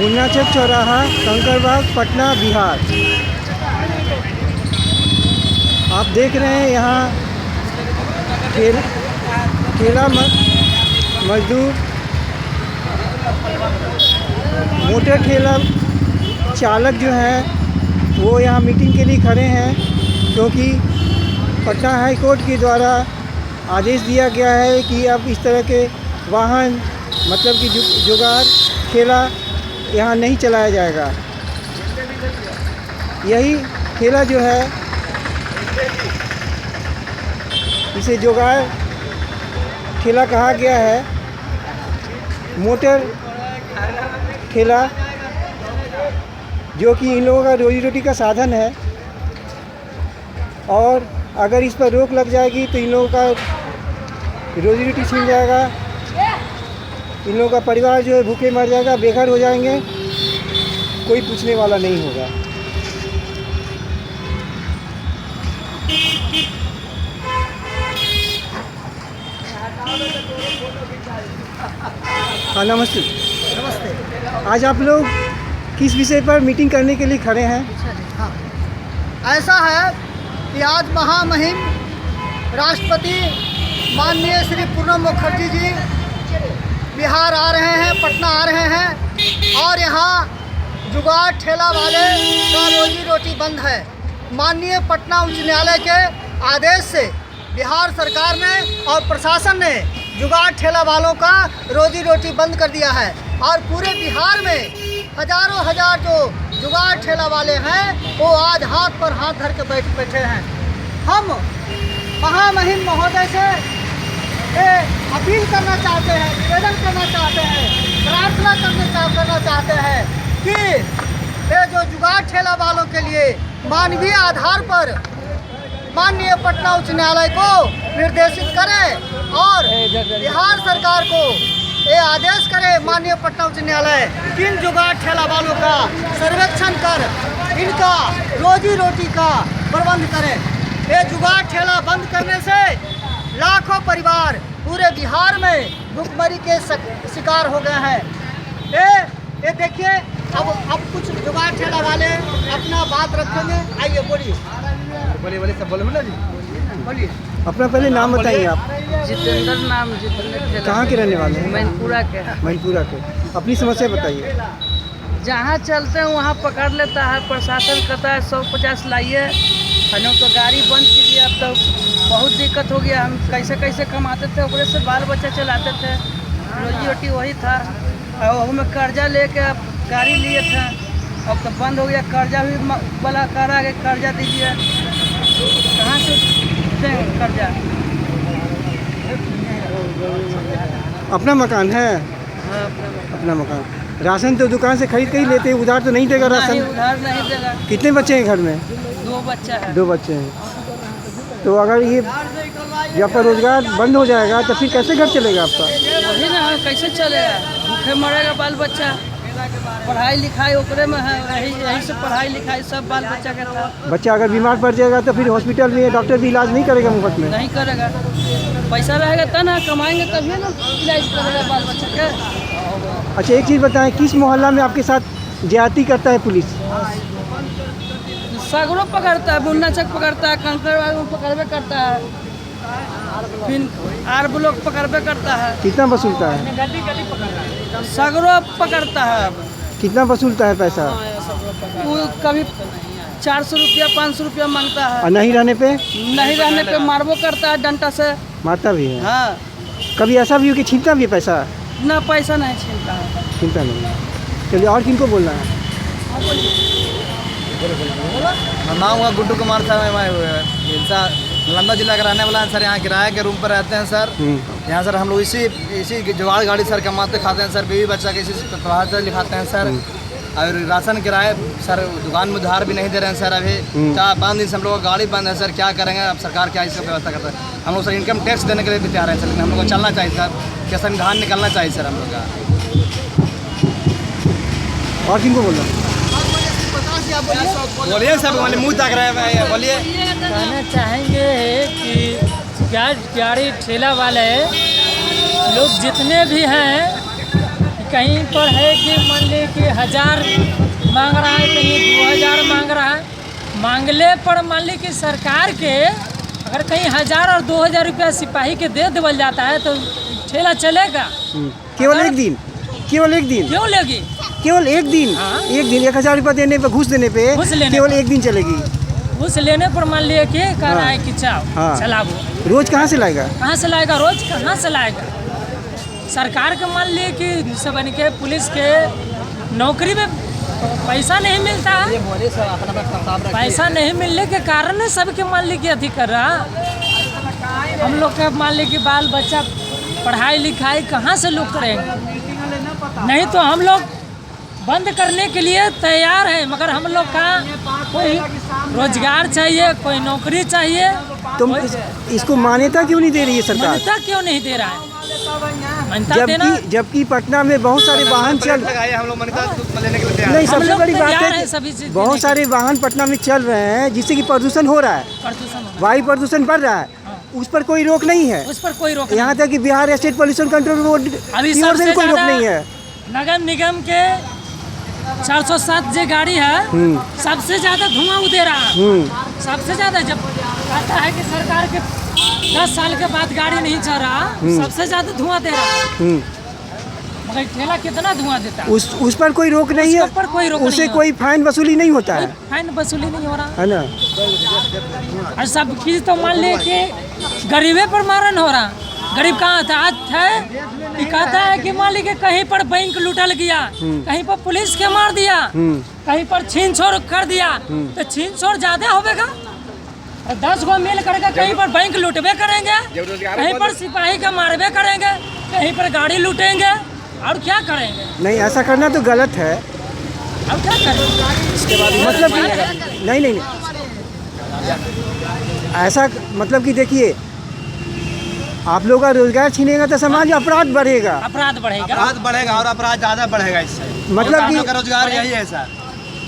मुन्नाचक चौराहा, कंकड़बाग, पटना, बिहार। आप देख रहे हैं यहाँ ठेला मजदूर, मोटर ठेला चालक जो हैं वो यहाँ मीटिंग के लिए खड़े हैं, क्योंकि पटना हाई कोर्ट के द्वारा आदेश दिया गया है कि अब इस तरह के वाहन मतलब कि जुगाड़ ठेला यहाँ नहीं चलाया जाएगा। यही ठेला जो है इसे जुगाड़ ठेला कहा गया है। मोटर ठेला जो कि इन लोगों का रोजी रोटी का साधन है, और अगर इस पर रोक लग जाएगी तो इन लोगों का रोजी रोटी छीन जाएगा, इन लोगों का परिवार जो है भूखे मर जाएगा, बेघर हो जाएंगे, कोई पूछने वाला नहीं होगा। हाँ, नमस्ते। नमस्ते। आज आप लोग किस विषय पर मीटिंग करने के लिए खड़े हैं? हाँ, ऐसा है कि आज महामहिम राष्ट्रपति माननीय श्री प्रणब मुखर्जी जी बिहार आ रहे हैं, पटना आ रहे हैं, और यहाँ जुगाड़ ठेला वाले का रोजी रोटी बंद है। माननीय पटना उच्च न्यायालय के आदेश से बिहार सरकार ने और प्रशासन ने जुगाड़ ठेला वालों का रोजी रोटी बंद कर दिया है, और पूरे बिहार में हजारों हजार जो जुगाड़ ठेला वाले हैं वो आज हाथ पर हाथ धर के बैठे हैं। हम महामहिम महोदय से अपील करना चाहते हैं, निवेदन करना चाहते हैं, प्रार्थना करना चाहते हैं कि ये जो जुगाड़ ठेला वालों के लिए मानवीय आधार पर माननीय पटना उच्च न्यायालय को निर्देशित करें, और बिहार सरकार को ये आदेश करे माननीय पटना उच्च न्यायालय कि इन जुगाड़ ठेला वालों का सर्वेक्षण कर इनका रोजी रोटी का प्रबंध करें। ये जुगाड़ ठेला बंद करने से लाखों परिवार पूरे बिहार में भुखमरी के शिकार हो गए हैं। ये देखिए, अब कुछ जुगाड़ ठेला वाले अपना बात रखेंगे। आइए, बोलिए सब बोले जी, बोलिए। अपना पहले नाम बताइए आप। जितेंद्र नाम, जितेंद्र। कहाँ के रहने वाले हैं? मैनपुरा के। मैनपुरा के। अपनी समस्या बताइए। जहाँ चलते हैं वहाँ पकड़ लेता है, प्रशासन कहता है 150 लाइए, हम तो गाड़ी बंद कीजिए। अब तो बहुत दिक्कत हो गया, हम कैसे कैसे कमाते थे, ओकरे से बाल बच्चा चलाते थे, रोजी रोटी वही था, और में कर्जा लेके गाड़ी लिए थे। अब तो बंद हो गया, कर्जा भी वाला करा के कर्जा दीजिए, कहाँ से देंगे कर्जा? अपना मकान है? हाँ, अपना मकान। राशन तो दुकान से खरीद के ही लेते हैं, उधार तो नहीं देगा राशन? नहीं, उधार नहीं देगा। कितने बच्चे हैं घर में? 2 बच्चा है। 2 बच्चे हैं। तो अगर ये जब आपका रोजगार बंद हो जाएगा तो फिर कैसे घर चलेगा आपका? वही ना, कैसे चलेगा? भूखे मरेगा बाल बच्चा। पढ़ाई लिखाई ओकरे में है, यही से पढ़ाई लिखाई सब बाल बच्चा का था। बच्चा अगर बीमार पड़ जाएगा तो फिर हॉस्पिटल में डॉक्टर भी इलाज नहीं करेगा मुफ्त में? नहीं करेगा। पैसा रहेगा तब ना, कमाएंगे तभी ना इलाज करेगा बाल बच्चा का। अच्छा, एक चीज़ बताएं, किस मोहल्ला में आपके साथ ज्यादती करता है पुलिस? सगरों पकड़ता है, मुन्नाचक पकड़ता है, कंकड़बाग में पकड़बे करता है, फिर आर ब्लॉक पकड़बे करता है। कितना वसूलता है? सगरों पकड़ता है। कितना वसूलता है पैसा? वो कभी 400 रुपया 500 रुपया मांगता है, और नहीं रहने पे? नहीं रहने पे मारबो करता है डंडा से। मारता भी है? हाँ। कभी ऐसा भी हो कि छीनता भी है पैसा? ना, पैसा नहीं छीनता है। छीनता नहीं। चलिए, और किनको बोलना है? नाम हुआ गुड्डू कुमार सर, मैं नालंदा जिला का रहने वाला है सर। यहाँ किराए के रूम पर रहते हैं सर। यहाँ सर हम लोग इसी जुगाड़ गाड़ी सर कमाते खाते हैं सर, बीवी बच्चा के इसी प्रभाव से लिखाते हैं सर। और राशन किराए सर, दुकान में उधार भी नहीं दे रहे हैं सर। अभी 4-5 दिन से हम लोग का गाड़ी बंद है सर। क्या करेंगे अब? सरकार क्या इसका व्यवस्था करता है? हम लोग सर इनकम टैक्स देने के लिए भी तैयार हैं सर, लेकिन हम लोग को चलना चाहिए सर, क्या संविधान निकलना चाहिए सर हम लोग का। और किनको बोलना? बोलिए सर, मुँह ताक रहे हैं, बोलिए। कहना चाहेंगे कि गाड़ी ठेला वाले लोग जितने भी हैं कहीं पर है कि मान ली कि 1000 मांग रहा है, कहीं 2000 मांग रहा है। मांगले पर मान ली कि सरकार के अगर कहीं 1000 और 2000 रुपया सिपाही के दे देवल जाता है तो ठेला चलेगा। केवल एक दिन, केवल एक दिन, क्यों लेगी? केवल एक दिन, हाँ। एक दिन 1000 रुपया देने पे, घूस देने पे घूस लेने केवल पे। एक दिन चलेगी। घूस लेने पर मान लिया कि कह रहा है कि हाँ। चलाओ। रोज कहाँ से लाएगा? कहाँ से लाएगा? रोज कहाँ से लाएगा? सरकार के मान लिए कि सब के पुलिस के नौकरी में पैसा नहीं मिलता है। पैसा नहीं मिलने के कारण है सबके मान ली कि अथी कर रहा। हम लोग का मान ली कि बाल बच्चा पढ़ाई लिखाई कहाँ से लोग करेंगे? नहीं तो हम लोग बंद करने के लिए तैयार है, मगर हम लोग का कोई रोजगार चाहिए, कोई नौकरी चाहिए। तुम इसको मान्यता क्यों नहीं दे रही है सरकार? मान्यता क्यों नहीं दे रहा है? मान्यता देना। जबकि पटना में बहुत सारे वाहन चल, हम लोग मान्यता लेने के लिए तैयार नहीं हम सबसे लोग बड़ी बात तैयार है हैं सभी कि चीज़ बहुत देने के सारे वाहन पटना में चल रहे हैं जिससे कि प्रदूषण हो रहा है, प्रदूषण हो रहा वायु प्रदूषण बढ़ रहा है। उस पर कोई रोक नहीं है। है। उस पर कोई रोक यहाँ तक कि Bihar state pollution control board अभी की ओर से भी कोई रोक ज़्यादा नहीं है। नगर निगम के 407 जो गाड़ी है सबसे ज्यादा धुआं दे रहा है। सबसे ज्यादा जब कहता है कि सरकार के 10 साल के बाद गाड़ी नहीं चल रहा, सबसे ज्यादा धुआं दे रहा है। मगर ठेला कितना धुआं देता है? उस पर कोई रोक नहीं है, उसके ऊपर कोई रोक उससे नहीं है। कोई फाइन वसूली नहीं होता कोई है, फाइन वसूली नहीं हो रहा है ना? और सब चीज तो मान लिए कि गरीबे पर मारन हो रहा। गरीब कहाँ था? आज है कि कहता है कि मान लीजिए कहीं पर बैंक लूटल गया, कहीं पर पुलिस के मार दिया, कहीं पर छीन छोड़ कर दिया, तो छीन छोड़ ज्यादा होगा। 10 गो मिल करके कहीं पर बैंक लूटबे करेंगे, कहीं पर सिपाही का मारबे करेंगे, कहीं पर गाड़ी लूटेंगे, और क्या करेंगे? नहीं, ऐसा करना तो गलत है। अब क्या करेंगे? इसके बाद मतलब नहीं, ऐसा मतलब कि देखिए, आप लोग का रोजगार छीनेगा तो समाज में अपराध बढ़ेगा। अपराध बढ़ेगा। अपराध बढ़ेगा और अपराध ज्यादा बढ़ेगा इससे। मतलब हम कि लोग का रोजगार यही है सर।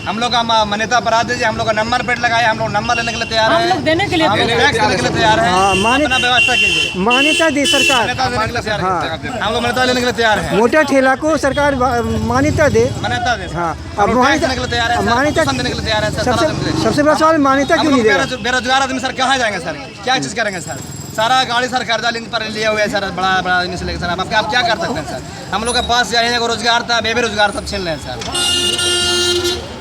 हम लोग का मान्यता अपराध दीजिए, हम लोग का नंबर प्लेट लगाए, हम लोग नंबर लेने के लिए तैयार हम है, लोग देने के लिए हम लोग टैक्स देने के लिए तैयार है। हाँ, अपना व्यवस्था कीजिए, मान्यता दे सरकार। मान्यता देने के लिए तैयार है। हम लोग मान्यता लेने के लिए तैयार है। मोटर ठेला को सरकार मान्यता दे। मान्यता दे। हाँ, अब अब टैक्स देने के लिए तैयार है, मान्यता देने के लिए तैयार है सर। सबसे बड़ा सवाल मान्यता क्यों नहीं देगा? बेरोजगार आदमी सर कहाँ जाएंगे सर? क्या चीज करेंगे सर? सारा गाड़ी सर कर्जा पर लिए हुए है सर, बड़ा आदमी से लेकर सर। अब आप क्या कर सकते हैं सर? हम लोग के पास यही रोजगार था, बेरोजगार सब छीन रहे हैं सर।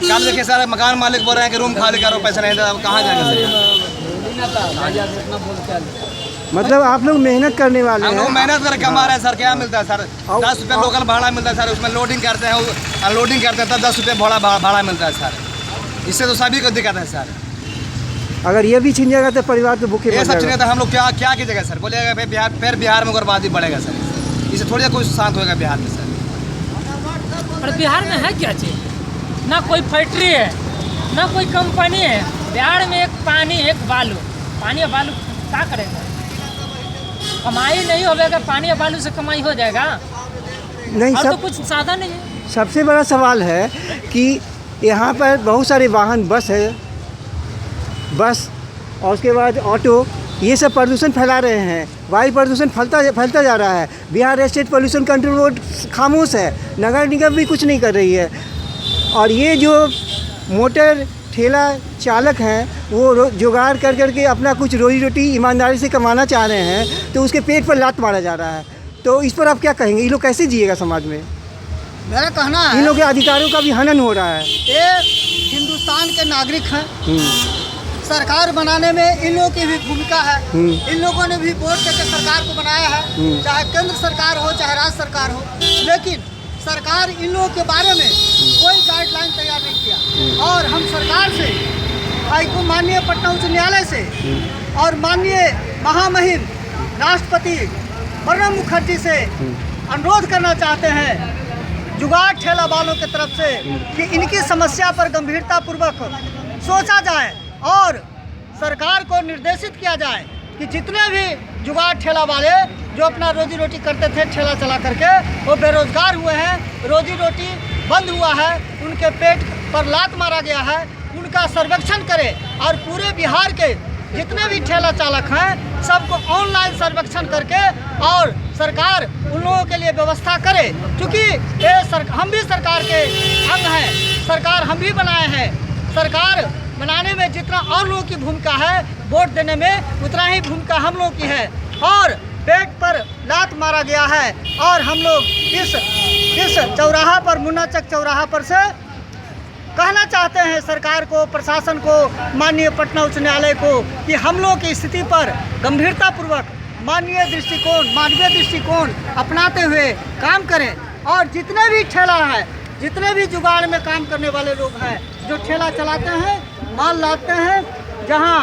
कल देखिए सर, मकान मालिक बोल रहे हैं कि रूम खाली करो, पैसा नहीं दे, अब कहाँ जाएंगे सर? मतलब आप लोग मेहनत करने वाले हम लोग हैं। मेहनत कर कमा रहे हैं सर। क्या मिलता है सर? 10 रुपये लोकल भाड़ा मिलता है सर, उसमें लोडिंग करते हैं, अनलोडिंग करते हैं, तब 10 रुपये भाड़ा मिलता है सर। इससे तो सभी को दिक्कत है सर। अगर ये भी छीन जाएगा तो परिवार तो भूखे ये मर सब जाएगा। चीज़ें तो हम लोग क्या कीजिएगा सर? बोलिएगा फिर बिहार में बर्बादी बढ़ेगा सर। इससे थोड़ी कुछ शांत होगा बिहार में सर। और बिहार में है क्या चीज़? ना कोई फैक्ट्री है, ना कोई कंपनी है। बिहार में एक पानी, एक बालू। पानी और बालू क्या करेंगे? कमाई नहीं होगा। पानी और बालू से कमाई हो जाएगा? नहीं, और तो कुछ साधन नहीं है। सबसे बड़ा सवाल है कि यहाँ पर बहुत सारे वाहन, बस है, बस और उसके बाद ऑटो, ये सब प्रदूषण फैला रहे हैं। वायु प्रदूषण फैलता जा रहा है। Bihar state pollution control board खामोश है, नगर निगम भी कुछ नहीं कर रही है। और ये जो मोटर ठेला चालक हैं वो जुगाड़ कर करके अपना कुछ रोजी रोटी ईमानदारी से कमाना चाह रहे हैं, तो उसके पेट पर लात मारा जा रहा है। तो इस पर आप क्या कहेंगे? ये लोग कैसे जिएगा समाज में? मेरा कहना है इन लोगों के अधिकारों का भी हनन हो रहा है। ये हिंदुस्तान के नागरिक हैं। सरकार बनाने में इन लोगों की भी भूमिका है। इन लोगों ने भी वोट देकर सरकार को बनाया है, चाहे केंद्र सरकार हो चाहे राज्य सरकार हो। लेकिन सरकार इन लोगों के बारे में कोई गाइडलाइन तैयार नहीं किया। और हम सरकार से, हाईकोर्ट, माननीय पटना उच्च न्यायालय से और माननीय महामहिम राष्ट्रपति प्रणब मुखर्जी से अनुरोध करना चाहते हैं, जुगाड़ ठेला वालों की तरफ से, कि इनकी समस्या पर गंभीरतापूर्वक सोचा जाए और सरकार को निर्देशित किया जाए कि जितने भी जुगाड़ ठेला वाले जो अपना रोजी रोटी करते थे ठेला चला करके, वो बेरोजगार हुए हैं, रोजी रोटी बंद हुआ है, उनके पेट पर लात मारा गया है, उनका सर्वेक्षण करे और पूरे बिहार के जितने भी ठेला चालक हैं सबको ऑनलाइन सर्वेक्षण करके और सरकार उन लोगों के लिए व्यवस्था करे, क्योंकि हम भी सरकार के अंग हैं, सरकार हम भी बनाए हैं। सरकार बनाने में जितना और लोगों की भूमिका है, वोट देने में उतना ही भूमिका हम लोगों की है। और पेट पर लात मारा गया है और हम लोग इस चौराहा पर, मुन्ना चक चौराहा पर से कहना चाहते हैं सरकार को, प्रशासन को, माननीय पटना उच्च न्यायालय को कि हम लोग की स्थिति पर गंभीरतापूर्वक मानवीय दृष्टिकोण अपनाते हुए काम करें। और जितने भी ठेला है, जितने भी जुगाड़ में काम करने वाले लोग हैं, जो ठेला चलाते हैं, माल लाते हैं, जहां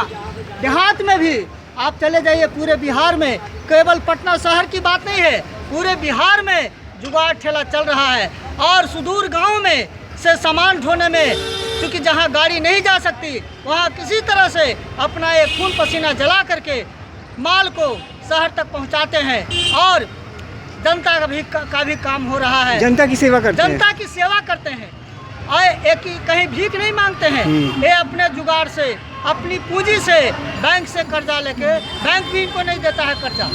देहात में भी आप चले जाइए, पूरे बिहार में, केवल पटना शहर की बात नहीं है, पूरे बिहार में जुगाड़ ठेला चल रहा है। और सुदूर गाँव में से सामान ढोने में, क्योंकि जहां गाड़ी नहीं जा सकती, वहां किसी तरह से अपना एक खून पसीना जला करके माल को शहर तक पहुंचाते हैं और जनता का भी काम हो रहा है। जनता की सेवा करते हैं, जनता की सेवा करते हैं और एक कहीं भीख नहीं मांगते हैं। ये अपने जुगाड़ से, अपनी पूंजी से, बैंक से कर्जा लेके, बैंक भी इनको नहीं देता है कर्जा।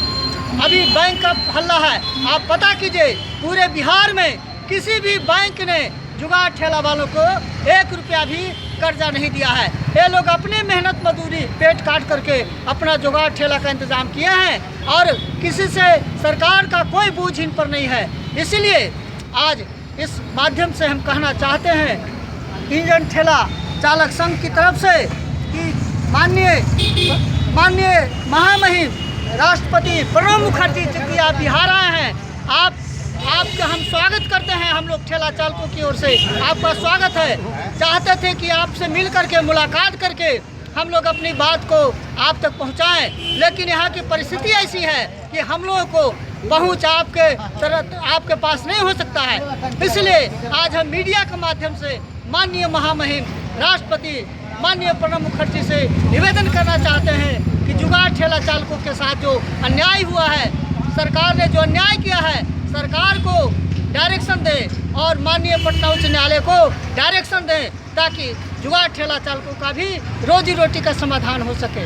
अभी बैंक का हल्ला है, आप पता कीजिए, पूरे बिहार में किसी भी बैंक ने जुगाड़ ठेला वालों को 1 रुपया भी कर्जा नहीं दिया है। ये लोग अपने मेहनत मजदूरी पेट काट करके अपना जुगाड़ ठेला का इंतजाम किए हैं और किसी से सरकार का कोई बोझ इन पर नहीं है। इसीलिए आज इस माध्यम से हम कहना चाहते हैं इंजन ठेला चालक संघ की तरफ से कि माननीय महामहिम राष्ट्रपति प्रणब मुखर्जी जी की आप बिहार आए हैं, आपका हम स्वागत करते हैं। हम लोग ठेला चालकों की ओर से आपका स्वागत है। चाहते थे कि आपसे मिल करके, मुलाकात करके हम लोग अपनी बात को आप तक पहुंचाएं, लेकिन यहाँ की परिस्थिति ऐसी है कि हम लोगों को पहुंच आपके पास नहीं हो सकता है। इसलिए आज हम मीडिया के माध्यम से माननीय महामहिम राष्ट्रपति माननीय प्रणब मुखर्जी से निवेदन करना चाहते हैं कि जुगाड़ ठेला चालकों के साथ जो अन्याय हुआ है, सरकार ने जो अन्याय किया है, सरकार को डायरेक्शन दें और माननीय पटना उच्च न्यायालय को डायरेक्शन दें ताकि जुगाड़ ठेला चालकों का भी रोजी रोटी का समाधान हो सके।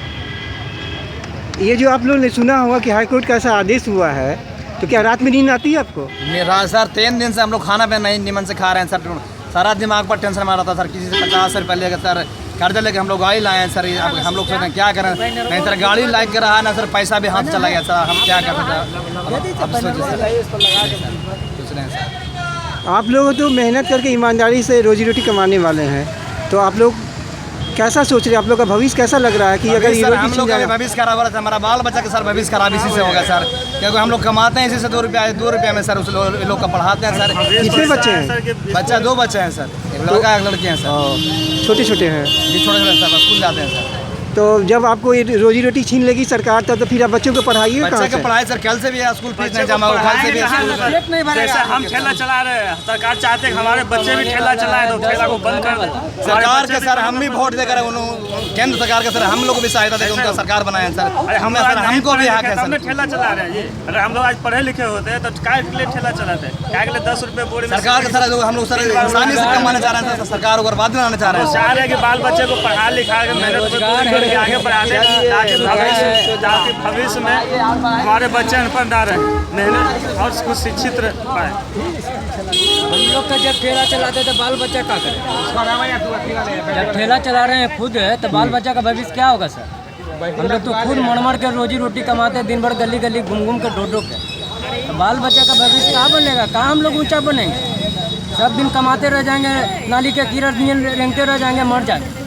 ये जो आप लोगों ने सुना होगा कि हाईकोर्ट का ऐसा आदेश हुआ है, तो क्या रात में नींद आती है आपको? मेरा सर 3 दिन से हम लोग खाना पे नहीं निमन से खा रहे हैं सर। सारा दिमाग पर टेंशन मारा था सर, किसी से 50 रुपये लेकर सर कर्जा लेके हम लोग गाड़ी लाए हैं सर। अब हम लोग सोच रहे क्या करें, नहीं सर गाड़ी लाइक कर रहा है ना सर, पैसा भी हाथ चला गया सर, हम क्या कर सकते हैं। अब सोच रहे हैं सर, आप लोग तो मेहनत करके ईमानदारी से रोजी रोटी कमाने वाले हैं, तो आप लोग कैसा सोच रहे हैं? आप लोग का भविष्य कैसा लग रहा है कि अगर ये हम लोग का भविष्य खराब हो रहा था, हमारा बाल बच्चा का सर भविष्य खराब इसी से होगा सर, क्योंकि हम लोग कमाते हैं इसी से 2 रुपया में सर उस लोग का पढ़ाते हैं सर। कितने बच्चे हैं? बच्चा 2 बच्चे हैं सर, एक लड़का एक लड़की हैं सर। छोटे छोटे हैं जी, छोटे छोटे सर स्कूल जाते हैं सर। तो जब आपको ये रोजी रोटी छीन लेगी सरकार तो फिर आप बच्चों को पढ़ाइए बच्चे का पढ़ाई सर, कल से भी स्कूल फीस नहीं जमा हुआ, कल से भी जैसे हम ठेला चला रहे हैं, सरकार चाहते हैं कि हमारे बच्चे भी ठेला चलाएं, तो ठेला को बंद कर दें। सरकार के सर हम भी वोट देकर केंद्र सरकार के सर हम लोग भी सहायता देकर उनका सरकार बनाए हैं सर। अरे हम हमको भी हक है सर। ठेला चला रहे हैं ये, अरे हम लोग आज पढ़े लिखे होते हैं तो काय के लिए ठेला चलाते हैं, काय के लिए 10 रुपये बोरी में सरकार के सर हम लोग सर आसानी से कमाना चाह रहे हैं, सरकार को बर्बाद बनाना चाह रहे हैं। चाह रहे हैं कि बाल बच्चे को पढ़ा लिखा के मेहनत करके आगे बढ़ाते, ताकि भविष्य में हमारे बच्चे अनपढ़ ना रहे, मेहनत और कुछ शिक्षित रह पाए। हम लोग का जब ठेला चलाते तो बाल बच्चा क्या करें? जब ठेला चला रहे हैं खुद है तो बाल बच्चा का भविष्य क्या होगा सर? हम लोग तो खुद मर के रोजी रोटी कमाते हैं, दिन भर गली गली घूम के ढो के, तो बाल बच्चा का भविष्य कहाँ बनेगा? कहाँ हम लोग ऊँचा बनेंगे? सब दिन कमाते रह जाएंगे, नाली के कीड़ा रेंगते रह जाएंगे, मर जाएंगे।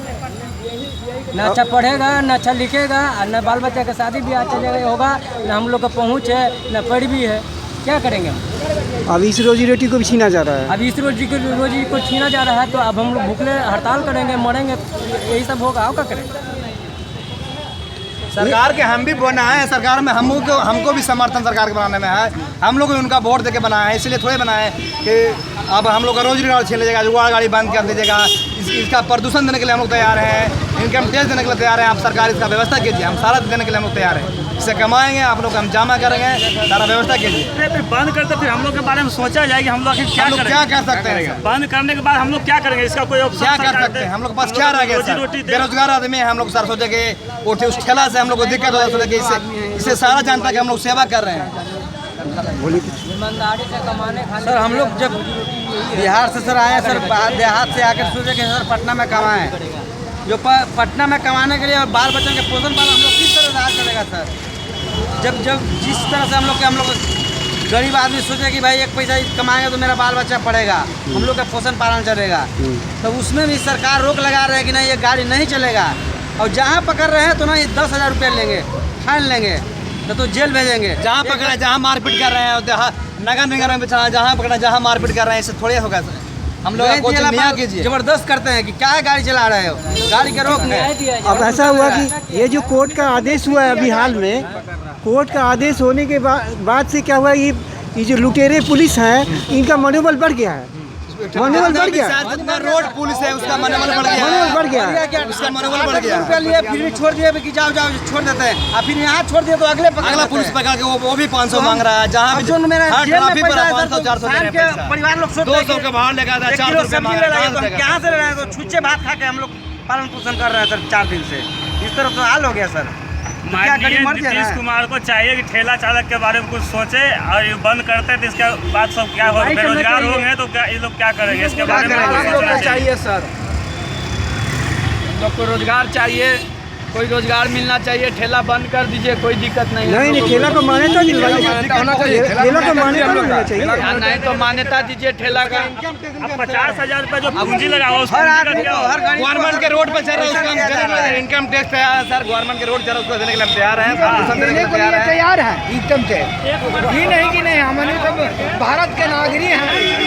ना अच्छा पढ़ेगा, ना अच्छा लिखेगा, और ना बाल बच्चा का शादी ब्याह चलेगा होगा, ना हम लोग का पहुँच है, ना पढ़ भी है, क्या करेंगे हम? अब इस रोजी रोटी को भी छीना जा रहा है। अब इस रोजी को छीना जा रहा है, तो अब हम लोग भूखले हड़ताल करेंगे, मरेंगे, यही सब होगा। और क्या करेंगे? सरकार के हम भी बनाए हैं, सरकार में हमको भी समर्थन सरकार के बनाने में है, हम लोग भी उनका वोट देके बनाए हैं, इसलिए थोड़े बनाए कि अब हम लोग का रोजगार छीन लीजिएगा, जुगाड़ गाड़ी बंद कर दीजिएगा, इसका प्रदूषण देने के लिए हम लोग तैयार हैं, इनकम टैक्स देने के लिए तैयार हैं, आप सरकार इसका व्यवस्था कीजिए, हम सारा देने के लिए हम लोग तैयार हैं, इससे कमाएंगे, आप लोग हम जमा करेंगे, सारा व्यवस्था कीजिए। फिर बंद करते फिर हम लोग के बारे में सोचा जाएगी, हम लोग क्या कर सकते हैं? बंद करने के बाद हम लोग क्या करेंगे? इसका कोई ऑप्शन क्या कर सकते हैं? हम लोग के पास क्या रह गया सर? बेरोजगार आदमी है हम लोग सर, सोचे कि उस ठेला से हम लोग को दिक्कत हो, सोचे कि इससे सारा जनता की हम लोग सेवा कर रहे हैं। बोलिए कुछ। ईमानदारी से कमाने खाने सर हम लोग जब बिहार से सर आए सर, देहात से आकर सोचे कि सर पटना में कमाएं, जो पटना में कमाने के लिए और बाल बच्चों के पोषण पालन हम लोग किस तरह राज चलेगा सर। जब जिस तरह से हम लोग गरीब आदमी सोचे कि भाई एक पैसा कमाएंगे तो मेरा बाल बच्चा पढ़ेगा, हम लोग का पोषण पालन चलेगा, तो उसमें भी सरकार रोक लगा रहे हैं कि नहीं ये गाड़ी नहीं चलेगा। और जहाँ पकड़ रहे हैं तो ना ये 10,000 रुपये लेंगे, फाइन लेंगे, तो जेल भेजेंगे। जहाँ पकड़े, जहाँ मारपीट कर रहे हैं, नगर निगम में जहाँ पकड़ा, जहाँ मारपीट कर रहे हैं, इससे थोड़े होगा सर। हम लोग जबरदस्त करते हैं कि क्या गाड़ी चला रहे हो, गाड़ी के रोक है। अब ऐसा हुआ कि ये जो कोर्ट का आदेश हुआ है अभी हाल में, कोर्ट का आदेश होने के बाद से क्या हुआ, ये जो लुटेरे पुलिस हैं इनका मनोबल बढ़ गया है, मनोबल बढ़ गया, रोड पुलिस है उसका मनोबल बढ़ गया, मनोबल बढ़ गया, उसका मनोबल बढ़ गया। रुपया लिए फिर भी छोड़ दिए कि जाओ छोड़ देते हैं, और फिर यहाँ छोड़ दिए तो अगला पुलिस पकड़ के वो भी 500 मांग रहा है। जहाँ भी ट्रैफिक पर 500-400 परिवार लोग 200 का भाव लगा था, 400 रुपये मांग रहा है। कहाँ से रहे हैं तो छुच्छे भात खा के हम लोग पालन पोषण कर रहे हैं सर 4 दिन से। इस तरह तो हाल हो गया सर। माननीय नीतीश कुमार को चाहिए कि ठेला चालक के बारे में कुछ सोचे और ये बंद करते हैं तो इसके बाद सब क्या होगा, बेरोजगार होंगे तो क्या ये लोग क्या करेंगे, इसके बारे में कुछ सोचना चाहिए सर। लोग को रोजगार चाहिए, कोई रोजगार मिलना चाहिए, ठेला बंद कर दीजिए, कोई दिक्कत नहीं है। नहीं ठेला को मान्यता होना चाहिए, ठेला को मान्यता मिलना चाहिए, नहीं तो मान्यता दीजिए ठेला का। 50,000 रुपये जो पूंजी लगाओ गवर्नमेंट के रोड पर चल रहा है, इनकम टैक्स तैयार है सर, गवर्नमेंट के रोड चल रहा है उसको देने के लिए हम तैयार हैं, तैयार है इनकम टैक्स। ये नहीं कि नहीं, हमने तो भारत के नागरिक हैं,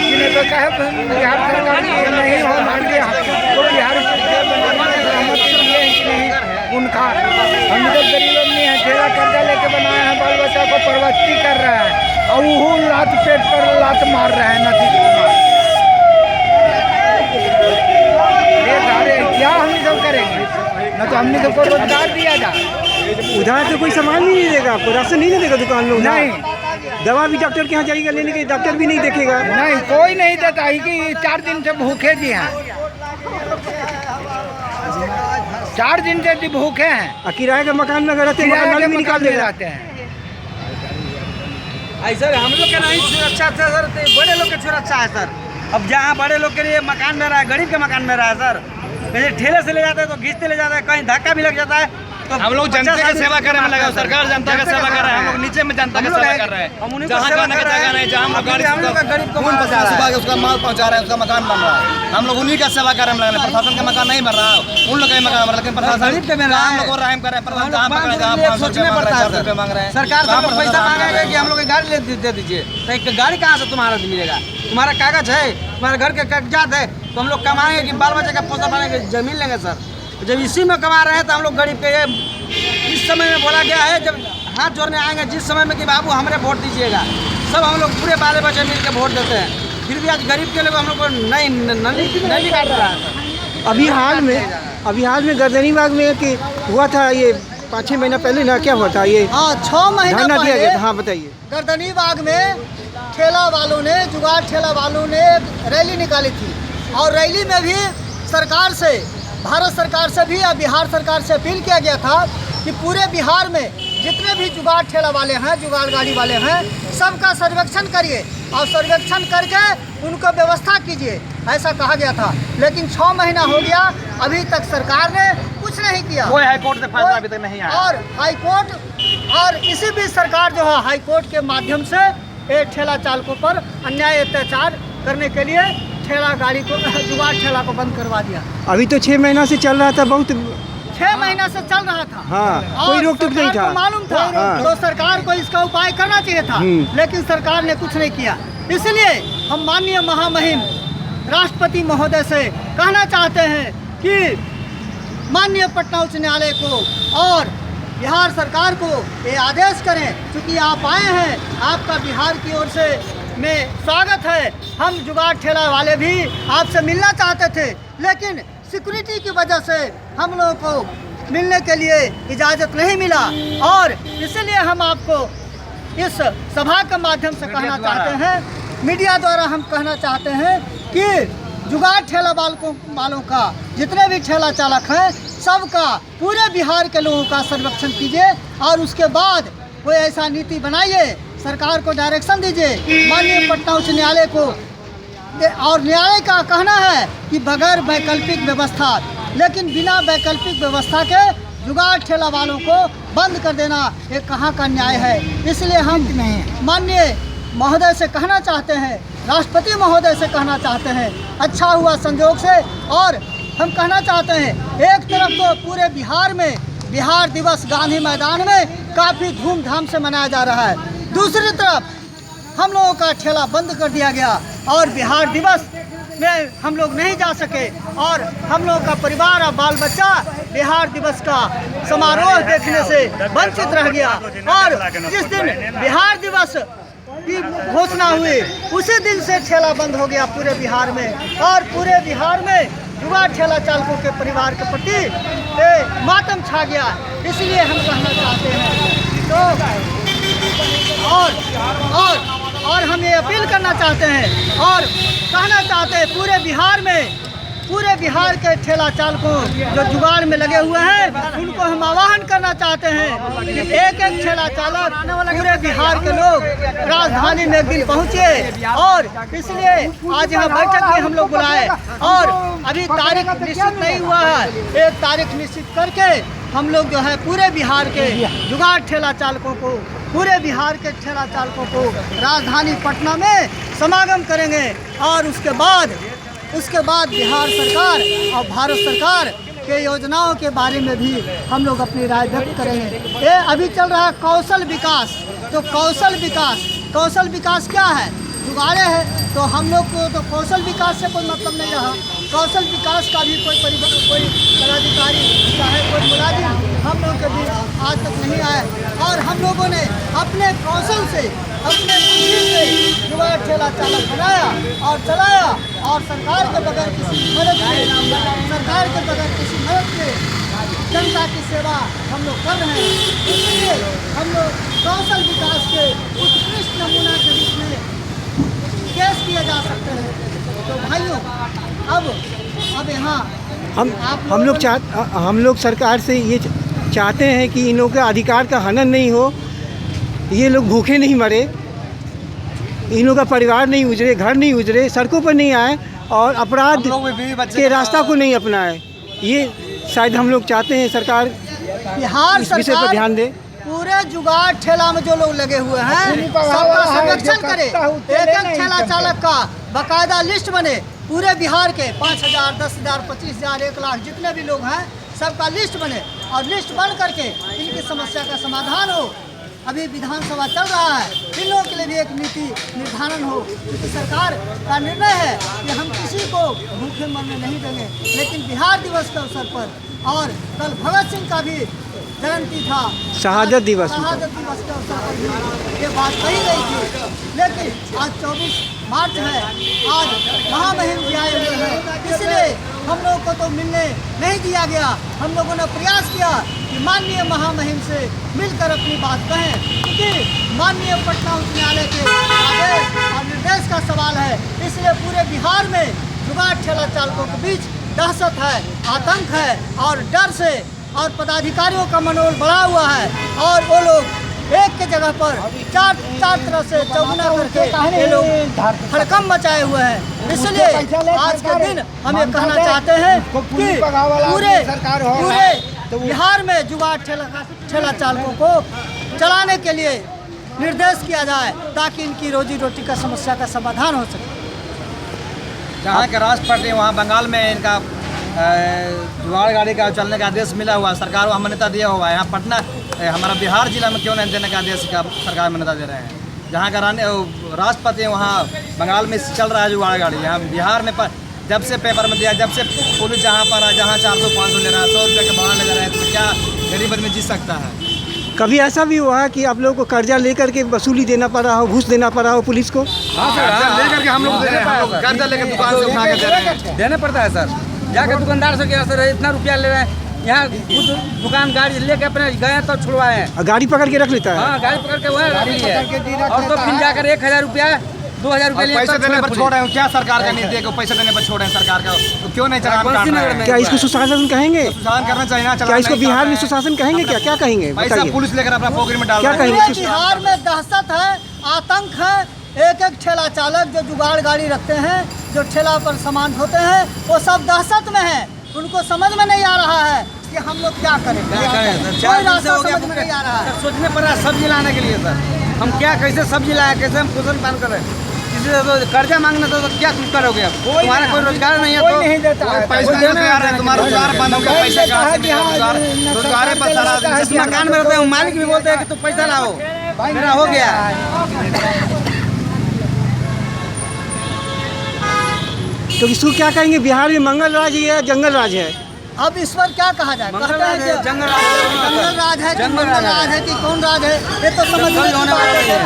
जिन्हें तो कहे बिहार सरकार नहीं हो मान लिया तो बिहार उनका हम तो गरीब नहीं है, ठेला कर्जा लेके बनाया है, बाल बच्चा को प्रवृत्ति कर रहा है और वो लात पेट पर लात मार रहे हैं नीतीश कुमार। क्या हम सब करेंगे, न तो हमने सबको रोजगार दिया जाए। उधार तो कोई सामान ही नहीं देगा आपको, राशन नहीं देगा दुकान में, नहीं दवा भी डॉक्टर के यहाँ जाइएगा लेने के, डॉक्टर भी नहीं देखेगा, नहीं कोई नहीं देता है कि 4 दिन से भूखे जी हैं, 4 दिन से भूखे हैं। किराए का मकान में अगर रहते हैं मकान मालिक भी निकाल देगा। ऐसा हम लोग का नहीं सुरक्षा है सर, बड़े लोग की सुरक्षा है सर। अब जहाँ बड़े लोग के लिए मकान में रहा है, गरीब के मकान में रहा है सर, जैसे ठेले से ले जाते हैं तो घींचते ले जाते हैं, कहीं धक्का भी लग जाता है तो हम लोग जनता की सेवा करने में लगा, सरकार जनता का सेवा कर रहे हैं, हम लोग नीचे में जनता की सेवा कर रहे हैं। जहाँ जाने की जगह नहीं, जहाँ हम लोग गरीब को सुबह उसका माल पहुँचा रहे हैं, उसका मकान बन रहा है, हम लोग उन्हीं का सेवा कर रहे हैं। प्रशासन का मकान नहीं बन रहा है, उन लोग का मकान बन रहा है, लेकिन प्रशासन हम लोग रहम कर रहे हैं। जहाँ पकड़े जहाँ सोचने पड़ता है, 400 रुपये मांग रहे हैं, सरकार से पैसा मांगेगा कि हम लोग गाड़ी दे दीजिए, तो एक गाड़ी कहाँ से तुम्हारा मिलेगा, तुम्हारा कागज है, तुम्हारे घर के कागजात है, तो हम लोग कमाएंगे कि बाल बच्चे का पोषण पालेंगे, जमीन लेंगे सर। जब इसी में कमा रहे हैं तो हम लोग गरीब के इस समय में बोला गया है, जब हाथ जोड़ने आएंगे जिस समय में कि बाबू हमारे वोट दीजिएगा, सब हम लोग पूरे बाले बच्चे मिल के वोट देते हैं, फिर भी आज गरीब के लोग हम लोग को नहीं काट रहा है। अभी हाल में गर्दनीबाग में कि हुआ था, ये 5-6 महीना पहले ना, क्या हुआ था ये? हाँ 6 महीना पहले। हाँ बताइए। गर्दनीबाग में ठेला वालों ने, जुगाड़ ठेला वालों ने रैली निकाली थी, और रैली में भी सरकार से, भारत सरकार से भी या बिहार सरकार से अपील किया गया था कि पूरे बिहार में जितने भी जुगाड़ ठेला वाले हैं, जुगाड़ गाड़ी वाले हैं, सबका सर्वेक्षण करिए और सर्वेक्षण करके उनको व्यवस्था कीजिए, ऐसा कहा गया था। लेकिन 6 महीना हो गया, अभी तक सरकार ने कुछ नहीं किया, कोई हाईकोर्ट से फैसला अभी तक नहीं आया। और हाईकोर्ट और इसी बीच सरकार जो है हाईकोर्ट के माध्यम से ये ठेला चालकों पर अन्याय अत्याचार करने के लिए ठेला गाड़ी को, जुगाड़ ठेला को बंद करवा दिया। अभी तो 6 महीना से चल रहा था, बहुत 6 महीना से चल रहा था। हाँ, कोई रोक टोक नहीं था, मालूम था। हाँ। तो सरकार को इसका उपाय करना चाहिए था, लेकिन सरकार ने कुछ नहीं किया। इसलिए हम माननीय महामहिम राष्ट्रपति महोदय से कहना चाहते हैं कि माननीय पटना उच्च न्यायालय को और बिहार सरकार को ये आदेश करें, क्योंकि आप आए हैं, आपका बिहार की ओर से में स्वागत है। हम जुगाड़ ठेला वाले भी आपसे मिलना चाहते थे, लेकिन सिक्योरिटी की वजह से हम लोगों को मिलने के लिए इजाज़त नहीं मिला, और इसलिए हम आपको इस सभा के माध्यम से कहना चाहते हैं, मीडिया द्वारा हम कहना चाहते हैं कि जुगाड़ ठेला वालों का, जितने भी ठेला चालक हैं, सबका, पूरे बिहार के लोगों का सर्वेक्षण कीजिए और उसके बाद कोई ऐसा नीति बनाइए सरकार को डायरेक्शन दीजिए, माननीय पटना उच्च न्यायालय को। और न्यायालय का कहना है कि बगैर वैकल्पिक व्यवस्था, लेकिन बिना वैकल्पिक व्यवस्था के जुगाड़ ठेला वालों को बंद कर देना ये कहाँ का न्याय है। इसलिए हम माननीय महोदय से कहना चाहते हैं, राष्ट्रपति महोदय से कहना चाहते हैं, अच्छा हुआ संयोग से। और हम कहना चाहते हैं, एक तरफ तो पूरे बिहार में बिहार दिवस गांधी मैदान में काफ़ी धूमधाम से मनाया जा रहा है, दूसरी तरफ हम लोगों का ठेला बंद कर दिया गया और बिहार दिवस में हम लोग नहीं जा सके और हम लोगों का परिवार और बाल बच्चा बिहार दिवस का समारोह देखने से वंचित रह गया। और जिस दिन बिहार दिवस की घोषणा हुई उसी दिन से ठेला बंद हो गया पूरे बिहार में, और पूरे बिहार में जुगाड़ ठेला चालकों के परिवार के प्रति मातम छा गया। इसलिए हम कहना चाहते हैं और हम ये अपील करना चाहते हैं और कहना चाहते हैं पूरे बिहार के ठेला चालकों जो जुगाड़ में लगे हुए हैं उनको हम आह्वान करना चाहते हैं कि एक एक ठेला चालक पूरे बिहार के लोग राजधानी में एक दिन पहुँचे। और इसलिए आज यहाँ बैठक में हम लोग बुलाए और अभी तारीख निश्चित नहीं हुआ है, एक तारीख निश्चित करके हम लोग जो है पूरे बिहार के जुगाड़ ठेला चालकों को, पूरे बिहार के ठेला चालकों को राजधानी पटना में समागम करेंगे। और उसके बाद बिहार सरकार और भारत सरकार के योजनाओं के बारे में भी हम लोग अपनी राय व्यक्त करेंगे। ये अभी चल रहा है कौशल विकास, तो कौशल विकास क्या है? जुगाड़े है, तो हम लोग को तो कौशल विकास से कोई मतलब नहीं रहा। कौशल विकास का भी कोई पदाधिकारी चाहे कोई मुलाजिम हम लोग के बीच आज तक नहीं आए। और हम लोगों ने अपने कौशल से, अपने बुद्धि से जुगाड़ ठेला चालक बनाया और चलाया, और सरकार के बगैर किसी मदद के जनता की सेवा हम लोग कर रहे हैं। इसलिए हम लोग कौशल विकास के उत्कृष्ट नमूना के रूप में पेश किए जा सकते हैं। तो भाइयों अब यहाँ हम लोग सरकार से ये चाहते हैं कि इन लोगों के अधिकार का हनन नहीं हो, ये लोग भूखे नहीं मरे, इन लोगों का परिवार नहीं उजरे, घर नहीं उजरे, सड़कों पर नहीं आए और अपराध के रास्ता को नहीं अपनाए। ये शायद हम लोग चाहते हैं सरकार बिहार इस विषय पर ध्यान दे। पूरे जुगाड़ ठेला में जो लोग लगे हुए हैं सबका संरक्षण करे, एक एक ठेला चालक का बाकायदा लिस्ट बने, पूरे बिहार के 5,000, 10,000, 25,000, 1 लाख जितने भी लोग हैं सबका लिस्ट बने, और लिस्ट बन करके इनकी समस्या का समाधान हो। अभी विधानसभा चल रहा है, इन लोगों के लिए भी एक नीति निर्धारण हो, क्योंकि सरकार का निर्णय है कि हम किसी को भूखे मरने नहीं देंगे। लेकिन बिहार दिवस के अवसर पर और कल भगत सिंह का भी जयंती था, शहादत दिवस के अवसर पर भी ये बात कही गई थी। लेकिन आज 24 मार्च है, आज महामहिम जी आए हुए हैं, इसलिए हम लोगों को तो मिलने नहीं दिया गया। हम लोगों ने प्रयास किया कि माननीय महामहिम से मिलकर अपनी बात कहें, क्योंकि माननीय पटना उच्च न्यायालय के आदेश और निर्देश का सवाल है। इसलिए पूरे बिहार में जुगाड़ ठेला चालकों के बीच दहशत है, आतंक है और डर से, और पदाधिकारियों का मनोबल बढ़ा हुआ है, और वो लोग एक के जगह पर चार तरह से चौगुना करके ये लोग हड़कंप मचाए हुए हैं। इसलिए आज के दिन हम ये कहना चाहते हैं कि पूरे बिहार में जुगाड़ ठेला चालकों को चलाने के लिए निर्देश किया जाए, ताकि इनकी रोजी रोटी का समस्या का समाधान हो सके। जहाँ के राष्ट्रपति वहाँ बंगाल में इनका जुगाड़ गाड़ी का चलने का आदेश मिला हुआ, सरकार को मान्यता दिया हुआ है। यहाँ पटना हमारा बिहार जिला में क्यों नहीं देने का आदेश का सरकार मान्यता दे रहे हैं? जहाँ का राष्ट्रपति वहाँ बंगाल में चल रहा है जुगाड़ गाड़ी, यहाँ बिहार में जब से पेपर में दिया, जब से पुलिस जहाँ पर जहाँ 400-500 ले रहा है, 100 रुपये के भाड़ा ले रहा है, तो क्या गरीब आदमी जी सकता है? कभी ऐसा भी हुआ है कि आप लोगों को कर्जा लेकर के वसूली देना पड़ा हो, घूस देना पड़ा हो पुलिस को? हाँ सर, लेकर के हम लोग दे रहे हैं, कर्जा लेकर दुकान से उठा के दे रहे हैं, देना पड़ता है सर। जाके दुकानदार से क्या सर इतना रुपया ले रहे हैं, यहाँ दुकान गाड़ी लेके अपने गए तो छुड़वाए हैं, गाड़ी पकड़ के रख लेता है। हाँ, गाड़ी पकड़ के वहाँ रख ली है, और तो फिर जाकर 1,000 रुपया 2,000 रुपये पैसे देने पर छोड़ रहे हैं। क्या सरकार का नीति है कि पैसे देने पर छोड़ रहे हैं? सरकार का तो क्यों नहीं चलान काट रहे हैं? क्या इसको सुशासन कहेंगे? सुशासन करना चाहिए ना। क्या इसको बिहार में सुशासन कहेंगे? क्या कहेंगे? पैसा पुलिस लेकर अपना पॉकेट में डाल क्या कहेंगे? बिहार में दहशत है आतंक है। एक एक ठेला चालक जो जुगाड़ गाड़ी रखते हैं, जो ठेला पर सामान ढोते हैं, वो सब दहशत में हैं। उनको समझ में नहीं आ रहा है कि हम लोग क्या करें। कोई रास्ता समझ में नहीं आ रहा है। सोचने पड़ रहा है सब्जी लाने के लिए सर, हम क्या कैसे सब्जी लाए, कैसे हम पोषण पालन करें। किसी से तो कर्जा मांगना तो क्या करोगे आप? तुम्हारा कोई रोजगार नहीं है तो नहीं देता है। पैसा देने आ रहे हैं, तुम्हारा रोजगार बंद हो गया, पैसा कहाँ से मिलेगा? रोजगार पर सारा जिस मकान में रहते हैं मालिक भी बोलते हैं कि तुम पैसा लाओ, मेरा हो गया। तो इसको क्या कहेंगे, बिहार में मंगल राज है या जंगल राज है? अब इस पर क्या कहा जाए? कहते हैं कि जंगल राज है, जंगल राज है कि जंगल मंगल राज है कि कौन राज है, ये तो समझने की बात है,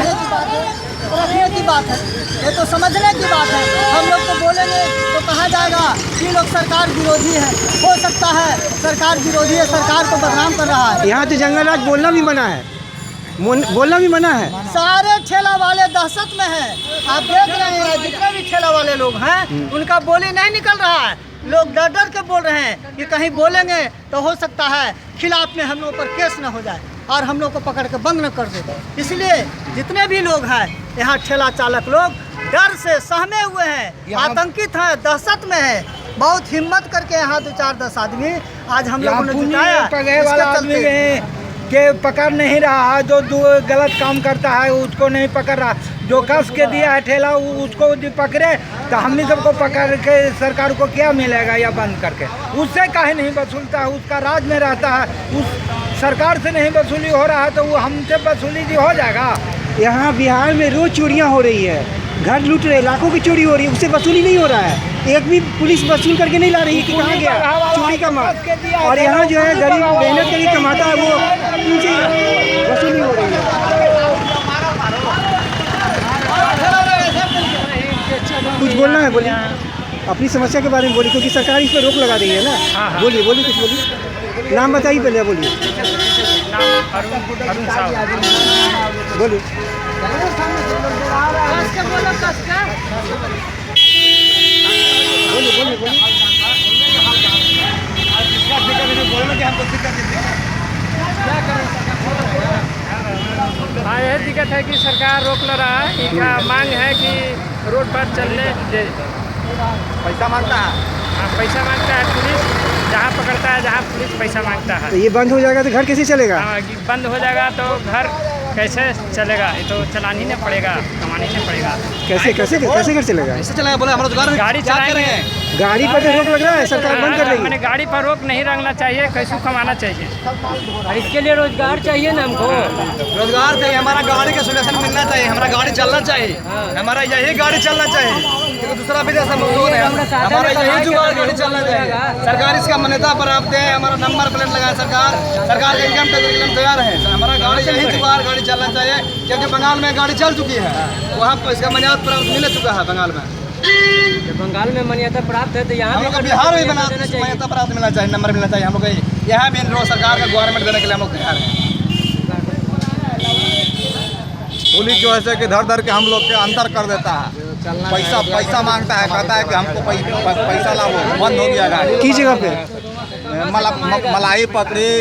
रखने की बात है, ये तो समझने की बात है। हम लोग तो बोलेंगे तो कहा जाएगा कि लोग सरकार विरोधी है। हो सकता है सरकार विरोधी है, सरकार को बदनाम कर रहा है। यहाँ तो जंगल राज बोलना भी मना है, बोलना भी मना है। सारे ठेला वाले दहशत में हैं। आप देख रहे हैं जितने भी ठेला वाले लोग हैं, उनका बोली नहीं निकल रहा है। लोग डर डर के बोल रहे हैं कि कहीं बोलेंगे तो हो सकता है खिलाफ में हम लोग पर केस न हो जाए और हम लोग को पकड़ के बंद न कर दे। इसलिए जितने भी लोग हैं यहाँ ठेला चालक लोग डर से सहमे हुए हैं, आतंकित हैं, दहशत में है। बहुत हिम्मत करके यहाँ 2-4-10 आदमी आज हम लोगों ने जुटाया। इसके चलते के पकड़ नहीं रहा, जो गलत काम करता है उसको नहीं पकड़ रहा, जो कस के दिया है ठेला उसको यदि पकड़े तो हमने सबको पकड़ के सरकार को क्या मिलेगा या बंद करके? उससे काहे नहीं वसूलता है? उसका राज में रहता है, उस सरकार से नहीं वसूली हो रहा है तो वो हमसे वसूली जी हो जाएगा। यहाँ बिहार में रोज चोरियाँ हो रही है, घर लूट रहे, लाखों की चोरी हो रही है, उससे वसूली नहीं हो रहा है। एक भी पुलिस वसूल करके नहीं ला रही है कि कहाँ गया चोरी का माल। और यहाँ जो है गरीब मेहनत करके कमाता है, वो उनसे वसूली हो रही है। कुछ बोलना है बोलिए, अपनी समस्या के बारे में बोलिए, क्योंकि सरकार इस पर रोक लगा रही है ना। बोलिए बोलिए, कुछ बोलिए, नाम बताइए पहले, बोलिए बोलिए। हाँ, यह दिक्कत है कि सरकार रोक ल रहा है। इनका मांग है कि रोड पर चलने दे। पैसा मांगता है, हाँ, पैसा मांगता है पुलिस, जहाँ पकड़ता है, जहाँ पुलिस पैसा मांगता है। तो ये बंद हो जाएगा तो घर कैसे चलेगा? हाँ, बंद हो जाएगा तो घर कैसे चलेगा? ये तो चलानी नहीं पड़ेगा, कमानी नहीं पड़ेगा। कैसे कैसे कैसे घर चलेगा? कैसे चलेगा? बोले हम रोजगार गाड़ी चलाएंगे, गाड़ी पर तो रोक लग रहा है, सरकार बंद कर रही मैंने है। गाड़ी पर रोक नहीं रखना चाहिए, कैसे कमाना चाहिए। और इसके लिए रोजगार चाहिए ना हमको। रोजगार चाहिए, हमारा गाड़ी का सोल्यूशन मिलना चाहिए, हमारा गाड़ी चलना चाहिए, हमारा यही गाड़ी चलना चाहिए, क्योंकि दूसरा विदेश हम लोग है, हमारा यही जुगाड़ गाड़ी चलना चाहिए। सरकार इसका मान्यता प्राप्त है, हमारा नंबर प्लेट लगाए सरकार, सरकार का इनकम टैक्स तैयार है, हमारा गाड़ी यही जुगाड़ गाड़ी चलना चाहिए, क्योंकि बंगाल में गाड़ी चल चुकी है, वहाँ पर इसका मान्यता प्राप्त मिल चुका है बंगाल में। बंगाल में मान्यता प्राप्त है तो यहाँ हम लोग को बिहार में मान्यता प्राप्त मिलना चाहिए, नंबर मिलना चाहिए हम लोग को। यहाँ भी सरकार का गवर्नमेंट देने के लिए हम लोग तैयार हैं। पुलिस जो है कि धर धर के हम लोग के अंतर कर देता है, पैसा मांगता है, कहता है कि हमको पैसा लाओ, बंद हो गया गाड़ी। किस जगह पे? मलाई पकड़ी,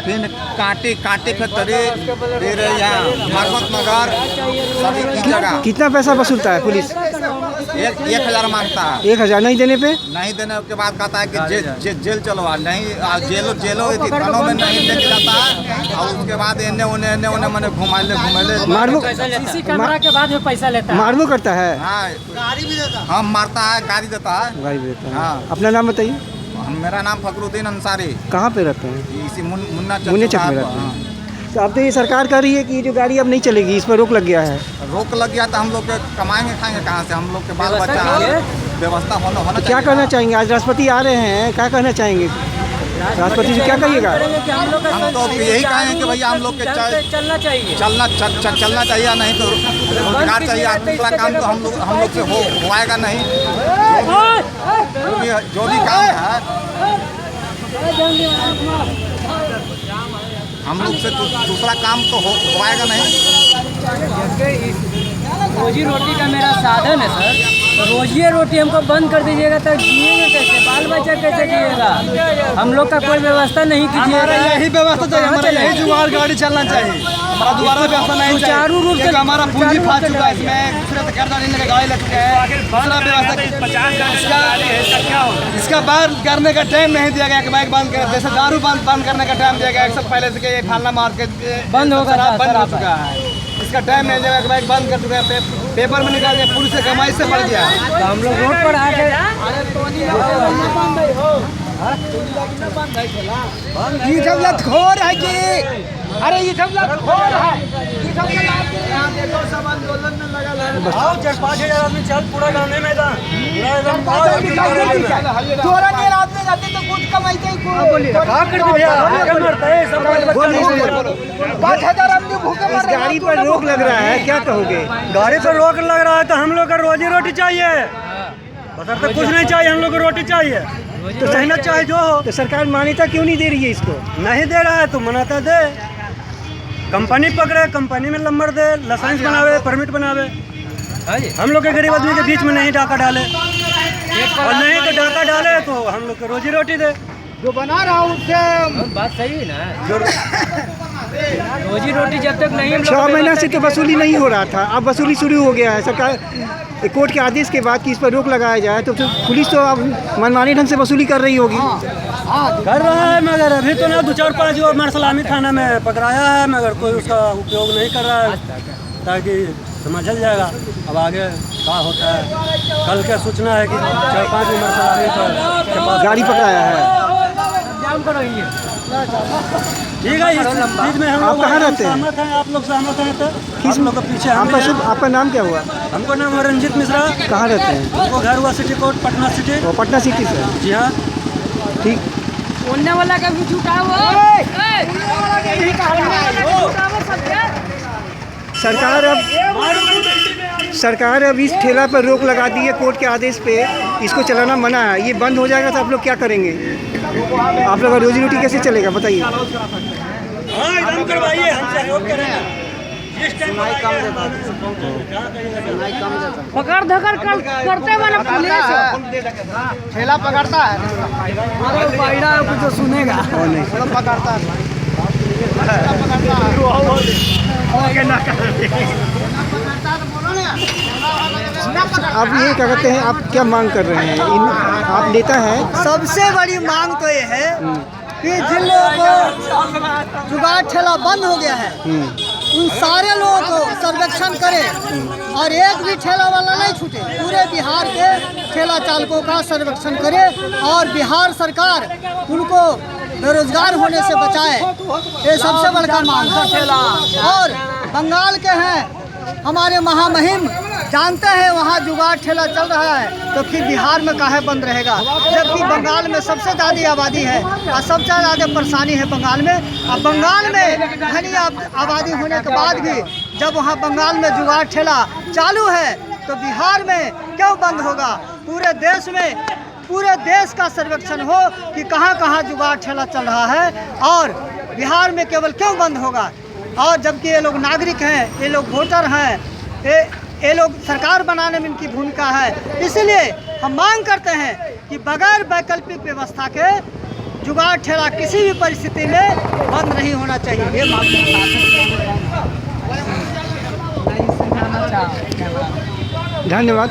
फिर कांटी फैक्ट्री, फिर यहाँ मार्फत नगर, सभी की जगह। कितना पैसा वसूलता है पुलिस? 1,000 मांगता है। 1,000 नहीं देने पे? नहीं देने के बाद कहता है कि जेल चलवा, नहीं जेलो थानों में नहीं लेके जाता है, और उसके बाद एने उन्हें मैंने घुमाइले मारबो सीसी कैमरा के बाद में पैसा लेता है। मारबो करता है। हाँ, गाड़ी भी देता है। हम मारता है, गाड़ी देता है। गाड़ी देता है। हाँ। अपना नाम बताइए। मेरा नाम फकरुद्दीन अंसारी, कहाँ पे रहते हैं? इसी मुन्ना चक में रहते हैं। तो अब तो ये सरकार कह रही है कि ये जो गाड़ी अब नहीं चलेगी, इस पर रोक लग गया है। रोक लग गया तो हम लोग के कमाएंगे खाएंगे कहाँ से? हम लोग के बाल बच्चा व्यवस्था होना तो क्या कहना चाहेंगे? आज राष्ट्रपति आ रहे हैं, क्या कहना चाहेंगे? राष्ट्रपति से क्या कहिएगा? हम तो यही कहेंगे कि भैया हम लोग के चलना चाहिए, चलना चाहिए, नहीं तो रोजगार चाहिए। दूसरा काम तो हम लोग से होएगा नहीं। जो भी काम है हम लोग से दूसरा काम तो होएगा नहीं। रोजी रोटी का मेरा साधन है सर, रोजी रोटी हमको बंद कर दीजिएगा तो जिएंगे कैसे, बाल बच्चा कैसे जिएगा? हम लोग का कोई व्यवस्था नहीं कीजिएगा। यही व्यवस्था चाहिए, हमारा यही जुगाड़ गाड़ी चलना चाहिए, हमारा दोबारा व्यवस्था नहीं चाहिए। सुचारू रूप से हमारा पूंजी फाट चुका है, इसमें दूसरे से कर्जा लेने का गाड़ी लग चुके हैं। दूसरा व्यवस्था इसका बंद करने का टाइम नहीं दिया गया कि बाइक बंद कर, जैसे दारू बंद करने का टाइम दिया गया एक सब पहले से कि ये फालना मार के बंद होगा, बंद हो चुका है। इसका टाइम नहीं दिया गया कि बाइक बंद कर चुका है, पेपर में निकाल दिया, पुलिस से कमाई से बढ़ गया। तो हम लोग रोड पर आके ये सब लतखोर है कि अरे ये सब लतखोर है, ये सब आंदोलन में लगा है। आओ 4-5 हज़ार आदमी चल पूरा गाँव में मैदान चोरा नहीं आदमी जाते तो कुछ कमाते इस गाड़ी पर रोक लग रहा है, क्या कहोगे? गाड़ी पर रोक लग रहा है तो हम लोग का रोजी रोटी चाहिए, बस तो कुछ नहीं चाहिए, हम लोग को रोटी चाहिए तो सहना चाहिए जो हो। तो सरकार मान्यता क्यों नहीं दे रही है इसको? नहीं दे रहा है तो मनाता दे, कंपनी पकड़े, कंपनी में नंबर दे, लाइसेंस बनावे, परमिट बनावे। हम लोग के गरीब आदमी के बीच में नहीं डाका डाले, और नहीं तो डाका डाले तो हम लोग को रोजी रोटी दे। जो बना रहा हूँ उससे बात सही है ना, रोजी रोटी जब तक नहीं। 6 महीना से तो वसूली नहीं हो रहा था, अब वसूली शुरू हो गया है। सरकार कोर्ट के आदेश के बाद कि इस पर रोक लगाया जाए तो पुलिस तो अब मनमानी ढंग से वसूली कर रही होगी। कर रहा है, मगर अभी तो ना 2-4-5 जो मारसलामी थाना में पकड़ाया है, मगर कोई उसका उपयोग नहीं कर रहा है, ताकि समझ जाएगा अब आगे क्या होता है। कल क्या सूचना है कि 4-5 मारसलामी के पास गाड़ी पकड़ाया है। ठीक है, इस चीज में हम आप लोग कहाँ रहते हैं? सहमत हैं, आप लोग सहमत हैं तो किस हम लोग के पीछे हम हैं। आपका नाम क्या हुआ? हमको नाम है रंजीत मिश्रा। कहाँ रहते हैं? हमको घर हुआ सिटी कोर्ट, पटना सिटी। वो पटना सिटी से। जी हाँ, ठीक। बोलने वाला का भी झूठा हुआ। सरकार अब इस ठेला पर रोक लगा दी है कोर्ट के आदेश पे, इसको चलाना मना है। ये बंद हो जाएगा तो आप लोग क्या करेंगे? आप लोग का रोजी रोटी कैसे चलेगा बताइए? हाँ एकदम करवाइए, हम सहयोग करेंगे। पकड़ धकड़ करते वाला पुलिस ठेला पकड़ता है, कुछ सुनेगा और नहीं पकड़ता है, अब ये क्या कहते हैं, आप क्या मांग कर रहे हैं? आप नेता हैं। सबसे बड़ी मांग तो ये है कि जिन लोगों को जुगाड़ ठेला बंद हो गया है उन सारे लोगों को सर्वेक्षण करें और एक भी ठेला वाला नहीं छूटे। पूरे बिहार के ठेला चालकों का सर्वेक्षण करे और बिहार सरकार उनको बेरोजगार होने से बचाए, ये सबसे बड़का मांग है। और बंगाल के हैं हमारे महामहिम, जानते हैं वहाँ जुगाड़ ठेला चल रहा है तो फिर बिहार में काहे बंद रहेगा, जबकि बंगाल में सबसे ज़्यादा आबादी है और सबसे ज़्यादा परेशानी है बंगाल में। और बंगाल में घनी आबादी होने के बाद भी जब वहाँ बंगाल में जुगाड़ ठेला चालू है तो बिहार में क्यों बंद होगा? पूरे देश में, पूरे देश का सर्वेक्षण हो कि कहाँ कहाँ जुगाड़ ठेला चल रहा है और बिहार में केवल क्यों बंद होगा। और जबकि ये लोग नागरिक हैं, ये लोग वोटर हैं, ये लोग सरकार बनाने में इनकी भूमिका है। इसलिए हम मांग करते हैं कि बगैर वैकल्पिक व्यवस्था के जुगाड़ ठेला किसी भी परिस्थिति में बंद नहीं होना चाहिए। ये मांग धन्यवाद।